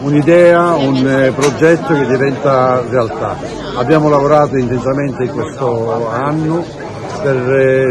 un'idea, un progetto che diventa realtà. Abbiamo lavorato intensamente in questo anno per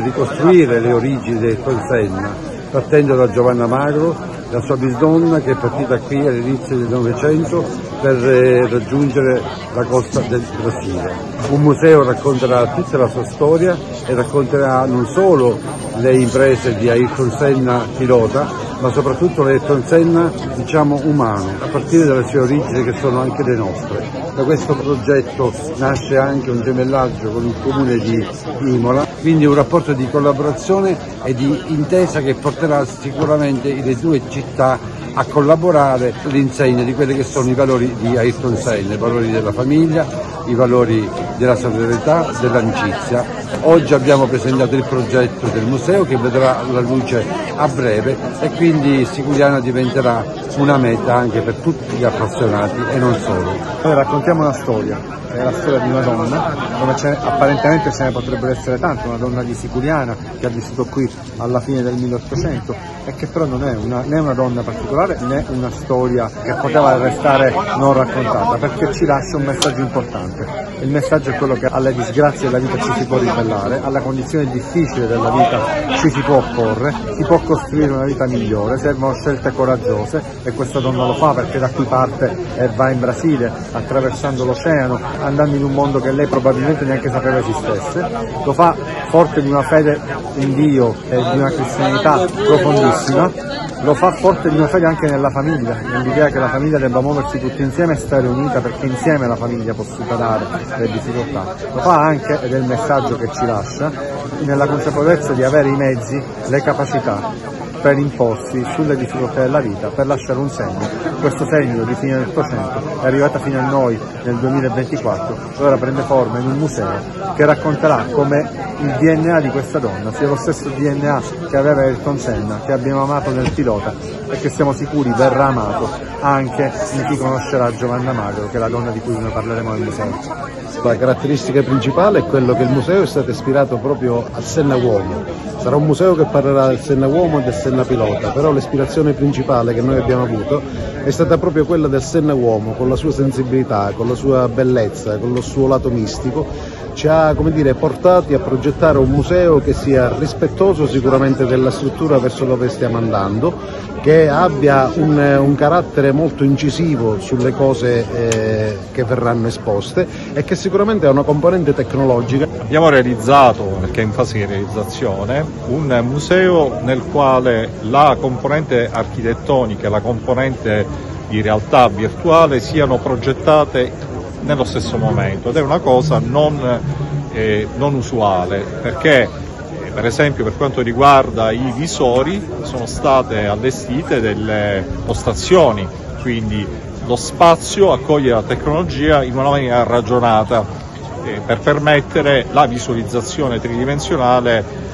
ricostruire le origini del Senna, partendo da Giovanna Magro, la sua bisnonna che è partita qui all'inizio del Novecento per raggiungere la costa del Brasile. Un museo racconterà tutta la sua storia e racconterà non solo le imprese di Ayrton Senna pilota, ma soprattutto l'Ayrton Senna, diciamo, umano, a partire dalle sue origini che sono anche le nostre. Da questo progetto nasce anche un gemellaggio con il comune di Imola, quindi un rapporto di collaborazione e di intesa che porterà sicuramente le due città a collaborare all'insegna di quelli che sono i valori di Ayrton Senna, i valori della famiglia, i valori della solidarietà, dell'amicizia. Oggi abbiamo presentato il progetto del museo che vedrà la luce a breve e quindi Siculiana diventerà una meta anche per tutti gli appassionati e non solo. Noi raccontiamo una storia, è la storia di una donna, come apparentemente ce ne potrebbero essere tante, una donna di Siculiana che ha vissuto qui alla fine del 1800 e che però non è né una donna particolare né una storia che poteva restare non raccontata, perché ci lascia un messaggio importante. Il messaggio è quello che alle disgrazie della vita ci si può ribellare, alla condizione difficile della vita ci si può opporre, si può costruire una vita migliore, servono scelte coraggiose e questa donna lo fa perché da qui parte e va in Brasile attraversando l'oceano, andando in un mondo che lei probabilmente neanche sapeva esistesse, lo fa forte di una fede in Dio e di una cristianità profondissima, lo fa forte di una fede anche nella famiglia, nell'idea che la famiglia debba muoversi tutti insieme e stare unita perché insieme la famiglia può superare le difficoltà. Lo fa anche, ed è il messaggio che ci lascia, nella consapevolezza di avere i mezzi, le capacità per imporsi sulle difficoltà della vita, per lasciare un segno. Questo segno di fine del Ottocento è arrivato fino a noi nel 2024 e ora prende forma in un museo che racconterà come il DNA di questa donna sia lo stesso DNA che aveva Ayrton Senna, che abbiamo amato nel pilota e che siamo sicuri verrà amato anche in chi conoscerà Giovanna Magro, che è la donna di cui noi parleremo nel museo. La caratteristica principale è quello che il museo è stato ispirato proprio al Senna uomo. Sarà un museo che parlerà del Senna uomo e del Senna pilota, però l'ispirazione principale che noi abbiamo avuto è stata proprio quella del Senna uomo, con la sua sensibilità, con la sua bellezza, con lo suo lato mistico. Ci ha, come dire, portati a progettare un museo che sia rispettoso sicuramente della struttura verso dove stiamo andando, che abbia un carattere molto incisivo sulle cose che verranno esposte e che sicuramente ha una componente tecnologica. Abbiamo realizzato, perché è in fase di realizzazione, un museo nel quale la componente architettonica e la componente di realtà virtuale siano progettate nello stesso momento, ed è una cosa non usuale, perché per esempio per quanto riguarda i visori sono state allestite delle postazioni, quindi lo spazio accoglie la tecnologia in una maniera ragionata per permettere la visualizzazione tridimensionale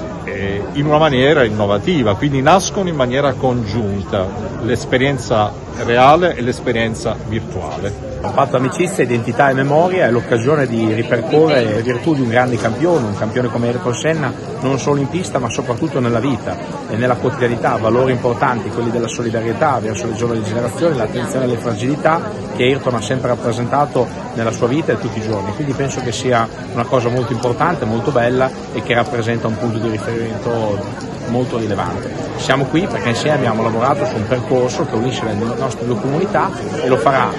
in una maniera innovativa, quindi nascono in maniera congiunta l'esperienza reale e l'esperienza virtuale. Ho fatto amicizia, identità e memoria, è l'occasione di ripercorrere le virtù di un grande campione, un campione come Ayrton Senna, non solo in pista ma soprattutto nella vita e nella quotidianità, valori importanti, quelli della solidarietà verso le giovani generazioni, l'attenzione alle fragilità che Ayrton ha sempre rappresentato nella sua vita e tutti i giorni, quindi penso che sia una cosa molto importante, molto bella e che rappresenta un punto di riferimento molto rilevante. Siamo qui perché insieme abbiamo lavorato su un percorso che unisce le nostre due comunità e lo farà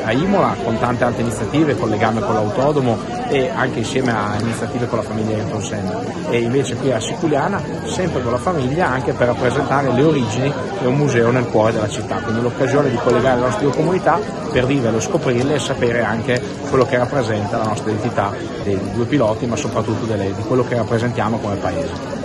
a Imola con tante altre iniziative, con legame con l'autodromo e anche insieme a iniziative con la famiglia Ayrton Senna, e invece qui a Siculiana sempre con la famiglia, anche per rappresentare le origini e un museo nel cuore della città, quindi l'occasione di collegare le nostre due comunità per viverle, scoprirle e sapere anche quello che rappresenta la nostra identità dei due piloti, ma soprattutto di quello che rappresentiamo come paese.